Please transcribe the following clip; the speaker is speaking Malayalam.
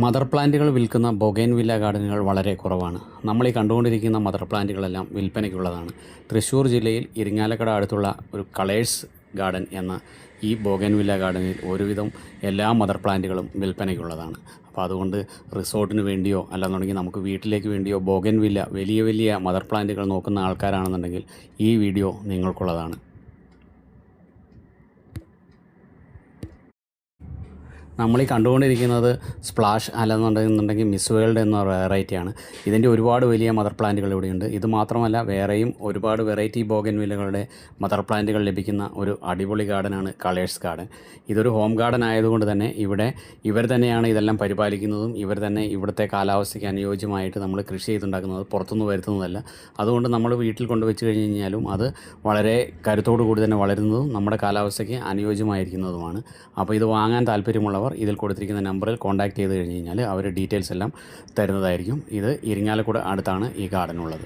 മദർ പ്ലാന്റുകൾ വിൽക്കുന്ന ബൊഗൈൻവില്ല ഗാർഡനുകൾ വളരെ കുറവാണ്. നമ്മൾ ഈ കണ്ടുകൊണ്ടിരിക്കുന്ന മദർ പ്ലാന്റുകളെല്ലാം വിൽപ്പനയ്ക്കുള്ളതാണ്. തൃശ്ശൂർ ജില്ലയിൽ ഇരിങ്ങാലക്കുട അടുത്തുള്ള ഒരു കളേഴ്സ് ഗാർഡൻ എന്ന ഈ ബൊഗൈൻവില്ല ഗാർഡനിൽ ഒരുവിധം എല്ലാ മദർ പ്ലാന്റുകളും വിൽപ്പനയ്ക്കുള്ളതാണ്. അപ്പോൾ അതുകൊണ്ട് റിസോർട്ടിന് വേണ്ടിയോ അല്ലാന്നുണ്ടെങ്കിൽ നമുക്ക് വീട്ടിലേക്ക് വേണ്ടിയോ ബൊഗൈൻവില്ല വലിയ വലിയ മദർ പ്ലാന്റുകൾ നോക്കുന്ന ആൾക്കാരാണെന്നുണ്ടെങ്കിൽ ഈ വീഡിയോ നിങ്ങൾക്കുള്ളതാണ്. നമ്മൾ ഈ കണ്ടുകൊണ്ടിരിക്കുന്നത് സ്പ്ലാഷ് അല്ലെന്നുണ്ടെങ്കിൽ മിസ് വേൾഡ് എന്ന വെറൈറ്റിയാണ്. ഇതിൻ്റെ ഒരുപാട് വലിയ മദർ പ്ലാന്റുകൾ ഇവിടെയുണ്ട്. ഇത് മാത്രമല്ല വേറെയും ഒരുപാട് വെറൈറ്റി ബോഗൻവില്ലകളുടെ മദർ പ്ലാന്റുകൾ ലഭിക്കുന്ന ഒരു അടിപൊളി ഗാർഡനാണ് കളേഴ്സ് ഗാർഡൻ. ഇതൊരു ഹോം ഗാർഡൻ ആയതുകൊണ്ട് തന്നെ ഇവർ തന്നെയാണ് ഇതെല്ലാം പരിപാലിക്കുന്നതും ഇവർ തന്നെ ഇവിടുത്തെ കാലാവസ്ഥയ്ക്ക് അനുയോജ്യമായിട്ട് നമ്മൾ കൃഷി ചെയ്തുണ്ടാക്കുന്നത്, പുറത്തുനിന്ന് വരുത്തുന്നതല്ല. അതുകൊണ്ട് നമ്മൾ വീട്ടിൽ കൊണ്ടുവച്ച് കഴിഞ്ഞ് കഴിഞ്ഞാലും അത് വളരെ കരുത്തോടു കൂടി തന്നെ വളരുന്നതും നമ്മുടെ കാലാവസ്ഥയ്ക്ക് അനുയോജ്യമായിരിക്കുന്നതുമാണ്. അപ്പോൾ ഇത് വാങ്ങാൻ താല്പര്യമുള്ളവർ ഇതിൽ കൊടുത്തിരിക്കുന്ന നമ്പറിൽ കോൺടാക്റ്റ് ചെയ്ത് കഴിഞ്ഞ് കഴിഞ്ഞാൽ അവർ ഡീറ്റെയിൽസ് എല്ലാം തരുന്നതായിരിക്കും. ഇത് ഇരിങ്ങാലക്കുട അടുത്താണ് ഈ ഗാർഡൻ ഉള്ളത്.